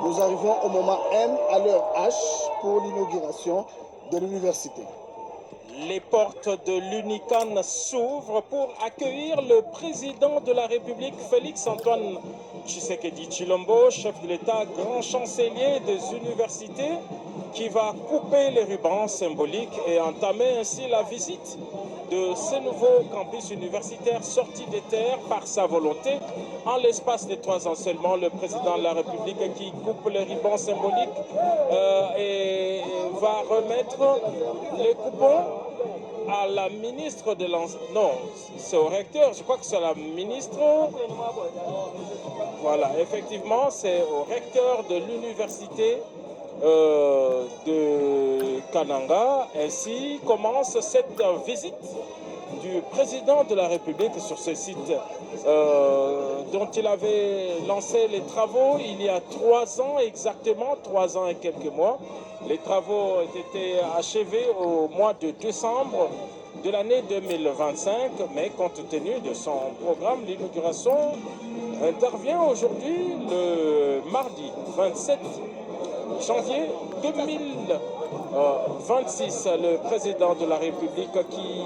Nous arrivons au moment M, à l'heure H, pour l'inauguration de l'université. Les portes de l'UNICAN s'ouvrent pour accueillir le président de la République, Félix-Antoine Tshisekedi Tshilombo, chef de l'État, grand chancelier des universités, qui va couper les rubans symboliques et entamer ainsi la visite de ce nouveau campus universitaire sorti des terres par sa volonté. En l'espace de 3 ans seulement, le président de la République qui coupe les rubans symboliques et va remettre les coupons à la ministre de l'enseignement. Non, c'est au recteur, je crois que c'est la ministre. Voilà, effectivement, c'est au recteur de l'université de Kananga. Ainsi commence cette visite du président de la République sur ce site dont il avait lancé les travaux il y a 3 ans exactement, 3 ans et quelques mois. Les travaux ont été achevés au mois de décembre de l'année 2025, mais compte tenu de son programme, l'inauguration intervient aujourd'hui le mardi 27 janvier 2026. Le président de la République qui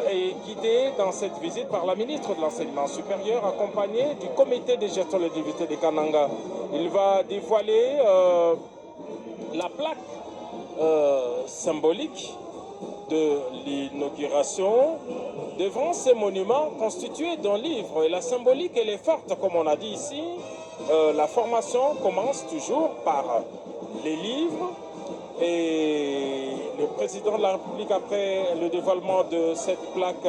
est guidé dans cette visite par la ministre de l'Enseignement supérieur, accompagnée du comité de gestion de l'université de Kananga. Il va dévoiler la plaque symbolique de l'inauguration devant ces monuments constitués d'un livre. Et la symbolique, elle est forte, comme on a dit ici. La formation commence toujours par les livres. Et le président de la République, après le dévoilement de cette plaque,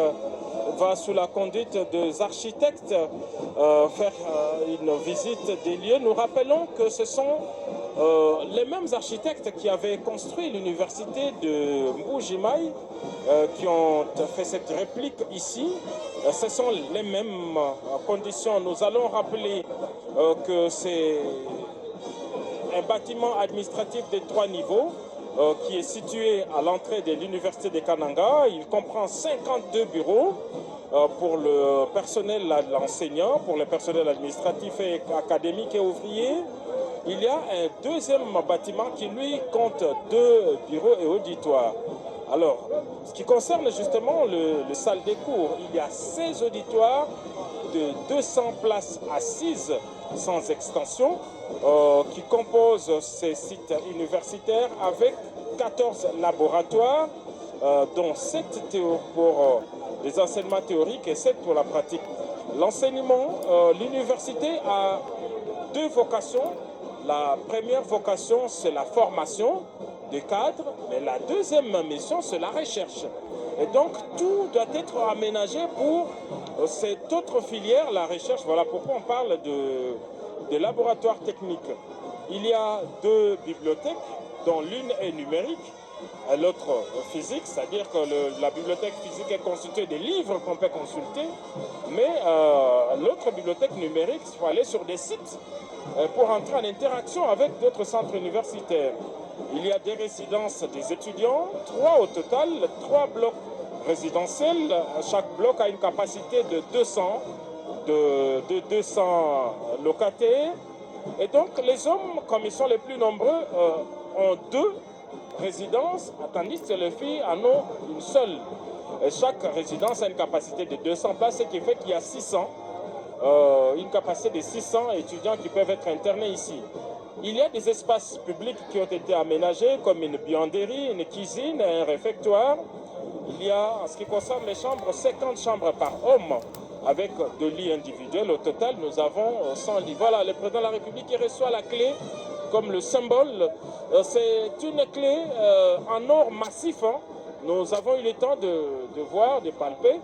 va sous la conduite des architectes faire une visite des lieux. Nous rappelons que ce sont les mêmes architectes qui avaient construit l'université de Mbujimaï, qui ont fait cette réplique ici. Ce sont les mêmes conditions. Nous allons rappeler que c'est un bâtiment administratif de 3 niveaux qui est situé à l'entrée de l'université de Kananga. Il comprend 52 bureaux pour le personnel enseignant, pour le personnel administratif et académique et ouvrier. Il y a un deuxième bâtiment qui, lui, compte 2 bureaux et auditoires. Alors, ce qui concerne justement le salle des cours, il y a 16 auditoires de 200 places assises sans extension qui composent ces sites universitaires avec 14 laboratoires, dont 7 pour les enseignements théoriques et 7 pour la pratique. L'enseignement, l'université a 2 vocations. La première vocation, c'est la formation des cadres, mais la deuxième mission, c'est la recherche. Et donc, tout doit être aménagé pour cette autre filière, la recherche. Voilà pourquoi on parle de laboratoire technique. Il y a 2 bibliothèques, dont l'une est numérique, et l'autre physique, c'est-à-dire que la bibliothèque physique est constituée des livres qu'on peut consulter, mais l'autre bibliothèque numérique, il faut aller sur des sites pour entrer en interaction avec d'autres centres universitaires. Il y a des résidences des étudiants, 3 au total, 3 blocs résidentiels. Chaque bloc a une capacité de 200 locataires. Et donc les hommes, comme ils sont les plus nombreux, ont 2 résidences, tandis que les filles en ont une seule. Et chaque résidence a une capacité de 200 places, ce qui fait qu'il y a 600. Une capacité de 600 étudiants qui peuvent être internés ici. Il y a des espaces publics qui ont été aménagés comme une buanderie, une cuisine, un réfectoire. Il y a, en ce qui concerne les chambres, 50 chambres par homme avec 2 lits individuels. Au total, nous avons 100 lits. Voilà, le président de la République qui reçoit la clé comme le symbole. C'est une clé en or massif. Hein. Nous avons eu le temps de voir, de palper.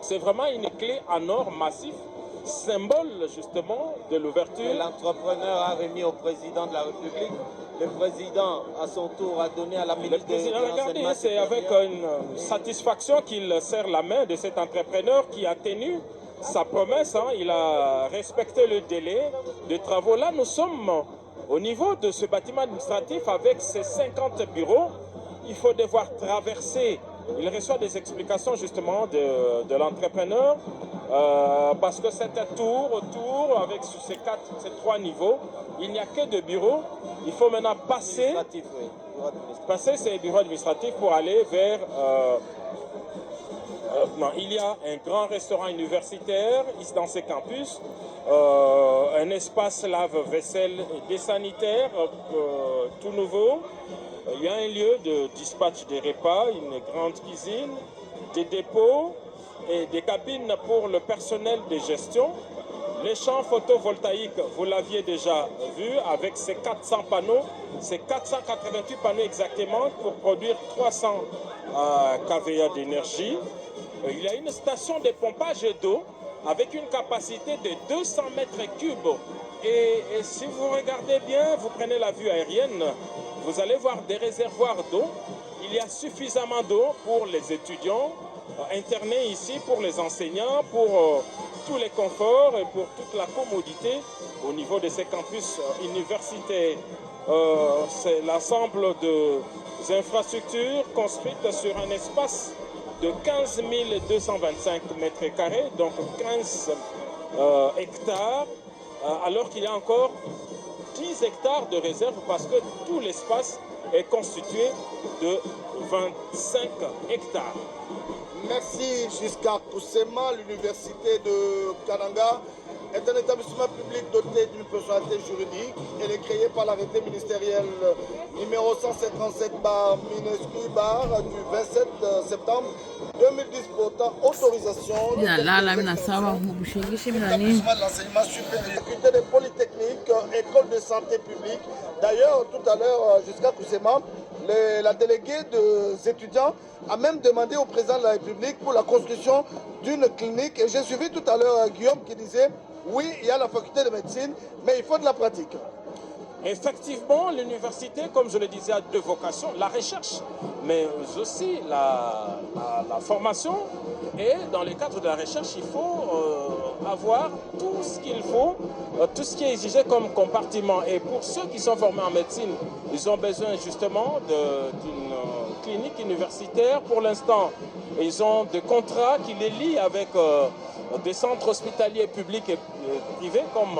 C'est vraiment une clé en or massif, symbole justement de l'ouverture. L'entrepreneur a remis au président de la République. Le président, à son tour, a donné à la ministre de l'Enseignement. C'est avec une satisfaction qu'il serre la main de cet entrepreneur qui a tenu sa promesse. Hein. Il a respecté le délai de travaux. Là, nous sommes au niveau de ce bâtiment administratif avec ses 50 bureaux. Il faut devoir traverser. Il reçoit des explications justement de l'entrepreneur Parce que c'est un tour, avec ces trois niveaux, il n'y a que deux bureaux. Il faut maintenant passer ces bureaux administratifs pour aller vers... non, il y a un grand restaurant universitaire ici dans ces campus, un espace lave-vaisselle et des sanitaires tout nouveau. Il y a un lieu de dispatch des repas, une grande cuisine, des dépôts et des cabines pour le personnel de gestion. Les champs photovoltaïques, vous l'aviez déjà vu, avec ces 400 panneaux, ces 488 panneaux exactement pour produire 300 kVA d'énergie. Il y a une station de pompage d'eau avec une capacité de 200 mètres cubes. Et si vous regardez bien, vous prenez la vue aérienne, vous allez voir des réservoirs d'eau. Il y a suffisamment d'eau pour les étudiants internés ici, pour les enseignants, pour tous les conforts et pour toute la commodité au niveau de ces campus universitaires. C'est l'ensemble des infrastructures construites sur un espace de 15 225 mètres carrés, donc 15 hectares, alors qu'il y a encore 10 hectares de réserve parce que tout l'espace est constitué de 25 hectares. Merci Giscard Koussema. L'université de Kananga est un établissement public doté d'une personnalité juridique. Elle est créée par l'arrêté ministériel numéro 157/MINESCU du 27 septembre 2010 portant autorisation de l'établissement de l'enseignement supérieur, faculté de Polytechnique, école de santé publique. D'ailleurs, tout à l'heure, Giscard Koussema, la déléguée des étudiants a même demandé au président de la République pour la construction d'une clinique. Et j'ai suivi tout à l'heure Guillaume qui disait, oui, il y a la faculté de médecine, mais il faut de la pratique. Effectivement, l'université, comme je le disais, a deux vocations, la recherche, mais aussi la formation. Et dans le cadre de la recherche, il faut avoir tout ce qu'il faut, tout ce qui est exigé comme compartiment. Et pour ceux qui sont formés en médecine, ils ont besoin justement d'une clinique universitaire. Pour l'instant, ils ont des contrats qui les lient avec des centres hospitaliers publics et privés comme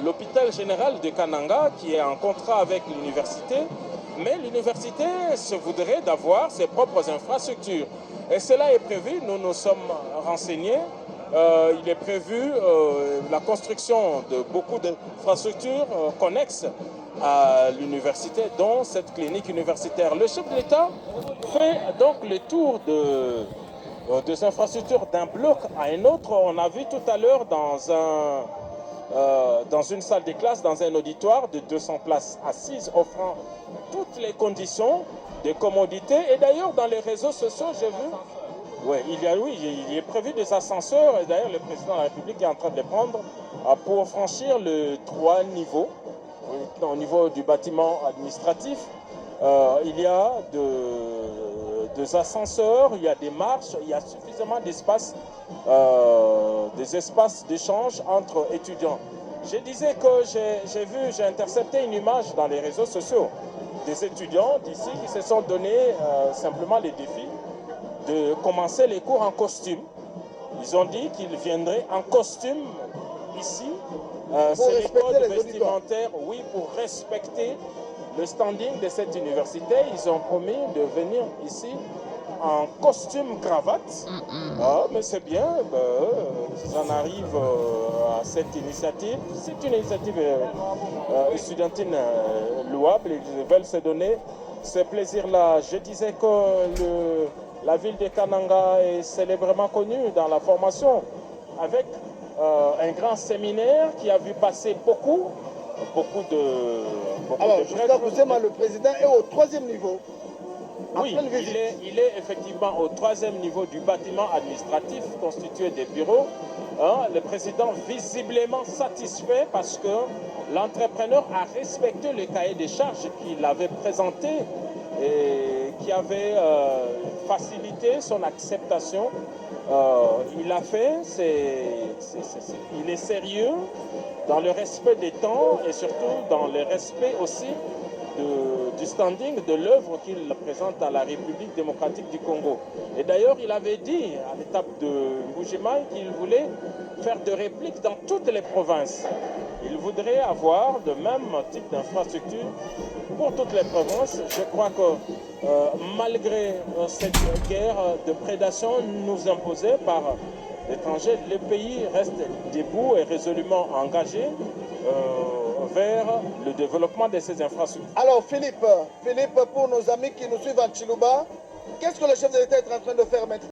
l'hôpital général de Kananga qui est en contrat avec l'université, mais l'université se voudrait d'avoir ses propres infrastructures. Et cela est prévu, nous nous sommes renseignés, il est prévu la construction de beaucoup d'infrastructures connexes à l'université, dont cette clinique universitaire. Le chef de l'État fait donc le tour des infrastructures d'un bloc à un autre. On a vu tout à l'heure dans une salle de classe, dans un auditoire de 200 places assises, offrant toutes les conditions de commodité. Et d'ailleurs, dans les réseaux sociaux, j'ai vu, il est prévu des ascenseurs. Et d'ailleurs, le président de la République est en train de les prendre pour franchir le 3 niveaux. Au niveau du bâtiment administratif, il y a des ascenseurs, il y a des marches, il y a suffisamment d'espace, des espaces d'échange entre étudiants. Je disais que j'ai intercepté une image dans les réseaux sociaux des étudiants d'ici qui se sont donné simplement les défis de commencer les cours en costume. Ils ont dit qu'ils viendraient en costume ici. C'est les codes vestimentaires, oui, pour respecter le standing de cette université. Ils ont promis de venir ici en costume cravate. Mais c'est bien, ça en arrive à cette initiative. C'est une initiative estudiantine louable. Ils veulent se donner ce plaisir-là. Je disais que la ville de Kananga est célèbrement connue dans la formation avec un grand séminaire qui a vu passer beaucoup de Alors, Giscard Koussema, le président est au 3e niveau. Oui, il est effectivement au 3e niveau du bâtiment administratif constitué des bureaux. Le président visiblement satisfait parce que l'entrepreneur a respecté le cahier des charges qu'il avait présenté et qui avait facilité son acceptation. Il a fait, il est sérieux dans le respect des temps et surtout dans le respect aussi de du standing de l'œuvre qu'il présente à la République démocratique du Congo. Et d'ailleurs, il avait dit à l'étape de Mbuji-Mayi qu'il voulait faire de répliques dans toutes les provinces. Il voudrait avoir de même type d'infrastructure pour toutes les provinces. Je crois que malgré cette guerre de prédation nous imposée par l'étranger, le pays reste debout et résolument engagé vers le développement de ces infrastructures. Alors Philippe, pour nos amis qui nous suivent en Chiluba, qu'est-ce que le chef de l'État est en train de faire maintenant?